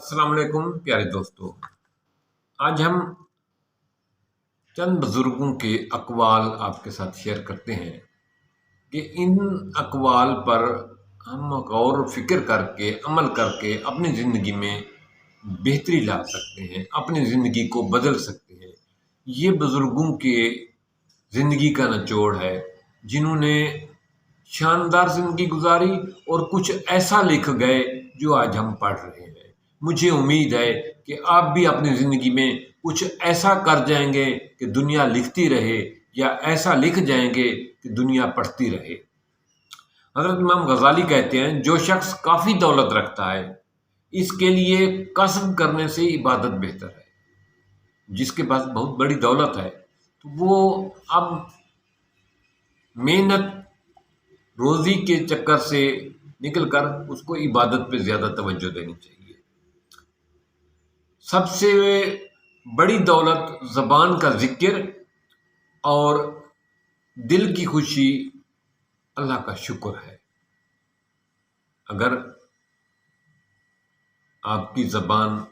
अस्सलाम वालेकुम प्यारे दोस्तों। आज हम चंद बुजुर्गों के अक़वाल आपके साथ शेयर करते हैं कि इन अक़वाल पर हम गौर व फिक्र करके अमल करके अपनी ज़िंदगी में बेहतरी ला सकते हैं, अपनी ज़िंदगी को बदल सकते हैं। ये बुजुर्गों के ज़िंदगी का निचोड़ है जिन्होंने शानदार ज़िंदगी गुजारी और कुछ ऐसा लिख गए जो आज हम पढ़ रहे हैं। मुझे उम्मीद है कि आप भी अपनी ज़िंदगी में कुछ ऐसा कर जाएंगे कि दुनिया लिखती रहे, या ऐसा लिख जाएंगे कि दुनिया पढ़ती रहे। हज़रत इमाम गज़ाली कहते हैं, जो शख्स काफ़ी दौलत रखता है इसके लिए कसब करने से इबादत बेहतर है। जिसके पास बहुत बड़ी दौलत है तो वो अब मेहनत रोज़ी के चक्कर से निकलकर उसको इबादत पे ज़्यादा तवज्जो देनी चाहिए। सबसे बड़ी दौलत ज़बान का ज़िक्र और दिल की खुशी अल्लाह का शुक्र है। अगर आपकी ज़बान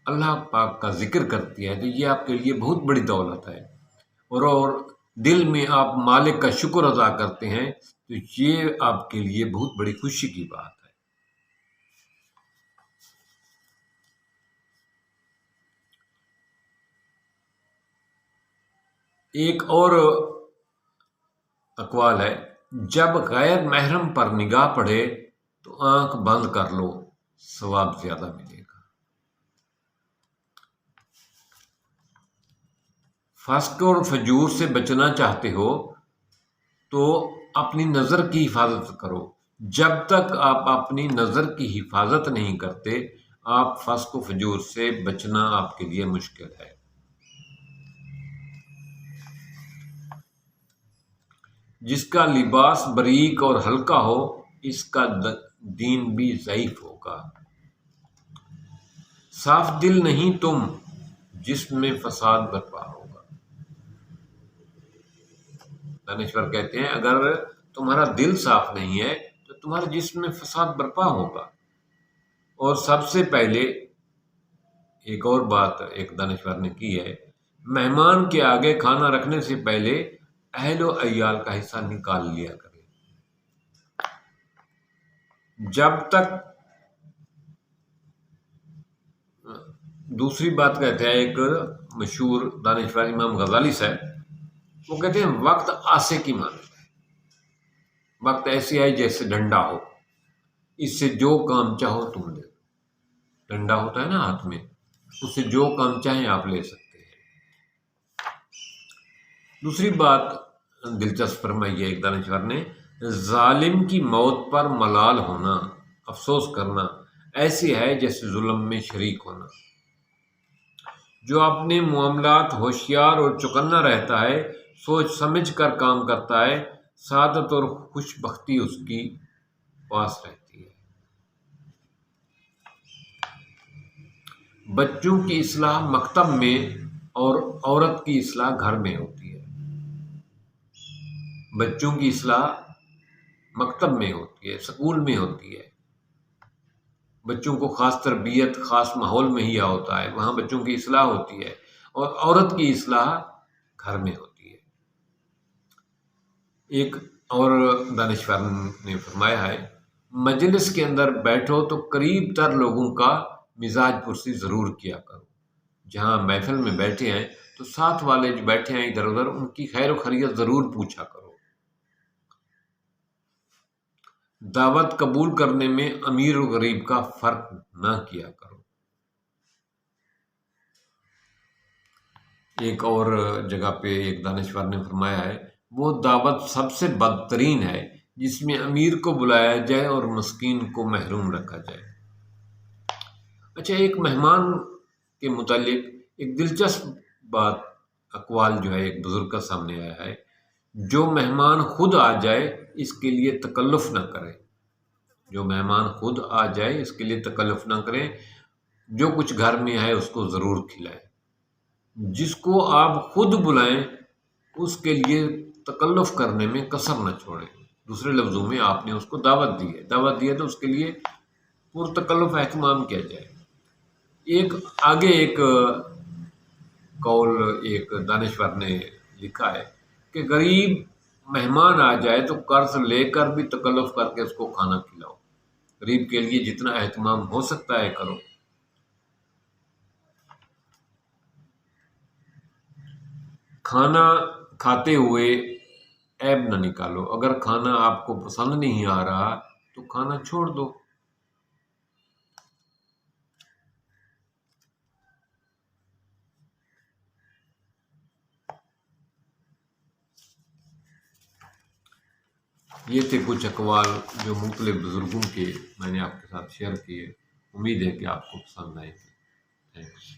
अल्लाह पाक का ज़िक्र करती है तो ये आपके लिए बहुत बड़ी दौलत है, और दिल में आप मालिक का शुक्र अदा करते हैं तो ये आपके लिए बहुत बड़ी खुशी की बात है। एक और अक़वाल है, जब गैर महरम पर निगाह पड़े तो आंख बंद कर लो, सवाब ज़्यादा मिलेगा। फ़स्क और फजूर से बचना चाहते हो तो अपनी नज़र की हिफाजत करो। जब तक आप अपनी नज़र की हिफाजत नहीं करते, आप फ़स्क और फजूर से बचना आपके लिए मुश्किल है। जिसका लिबास बरीक और हल्का हो, इसका दीन भी ज़ईफ़ होगा। साफ दिल नहीं तुम, जिसमें फसाद बर्पा होगा। दानिश्वर कहते हैं, अगर तुम्हारा दिल साफ नहीं है तो तुम्हारे जिस्म में फसाद बर्पा होगा। और सबसे पहले एक और बात एक दानिश्वर ने की है, मेहमान के आगे खाना रखने से पहले अहल व अय्याल का हिस्सा निकाल लिया करें। जब तक दूसरी बात कहते हैं एक मशहूर दानिश्वर इमाम गज़ाली साहब, वो कहते हैं, वक्त आसे की माने, वक्त ऐसी है जैसे डंडा हो, इससे जो काम चाहो तुम ले। डंडा होता है ना हाथ में, उससे जो काम चाहें आप ले सकते हैं। दूसरी बात दिलचस्प फरमाई है एक दानिश्वर ने, जालिम की मौत पर मलाल होना, अफसोस करना, ऐसी है जैसे जुल्म में शरीक होना। जो अपने मामलात होशियार और चौकन्ना रहता है, सोच समझ कर काम करता है, सादत और खुशबख्ती उसकी पास रहती है। बच्चों की इस्लाह मकतब में और औरत की इस्लाह घर में होती है। बच्चों की इस्लाह मकतब में होती है, स्कूल में होती है। बच्चों को ख़ास तरबियत ख़ास माहौल में ही होता है, वहाँ बच्चों की इस्लाह होती है। और औरत की इस्लाह घर में होती है। एक और दानिश्वर ने फरमाया है, मजलिस के अंदर बैठो तो करीब तर लोगों का मिजाज पुरसी ज़रूर किया करो। जहाँ महफिल में बैठे हैं तो साथ वाले जो बैठे हैं इधर उधर, उनकी खैर खैरियत ज़रूर पूछा करो। दावत कबूल करने में अमीर और गरीब का फ़र्क ना किया करो। एक और जगह पे एक दानिश्वर ने फरमाया है, वो दावत सबसे बदतरीन है जिसमें अमीर को बुलाया जाए और मस्कीन को महरूम रखा जाए। अच्छा, एक मेहमान के मुतालिक एक दिलचस्प बात अक़वाल जो है एक बुज़ुर्ग का सामने आया है, जो मेहमान खुद आ जाए इसके लिए तकल्लुफ़ न करें। जो मेहमान खुद आ जाए इसके लिए तकल्लुफ़ न करें, जो कुछ घर में है उसको ज़रूर खिलाएं। जिसको आप खुद बुलाएं उसके लिए तकल्लुफ़ करने में कसर न छोड़ें। दूसरे लफ्ज़ों में आपने उसको दावत दी है तो उसके लिए पुरतकल्लुफ़ एहतमाम किया जाए। एक आगे एक कौल एक दानिश्वर ने लिखा है कि गरीब मेहमान आ जाए तो कर्ज लेकर भी तकल्लुफ करके उसको खाना खिलाओ। गरीब के लिए जितना एहतमाम हो सकता है करो। खाना खाते हुए ऐब न निकालो। अगर खाना आपको पसंद नहीं आ रहा तो खाना छोड़ दो। ये थे कुछ अक़वाल जो मुख्तलिफ़ बुज़ुर्गों के मैंने आपके साथ शेयर किए। उम्मीद है कि आपको पसंद आएंगे। थैंक्स।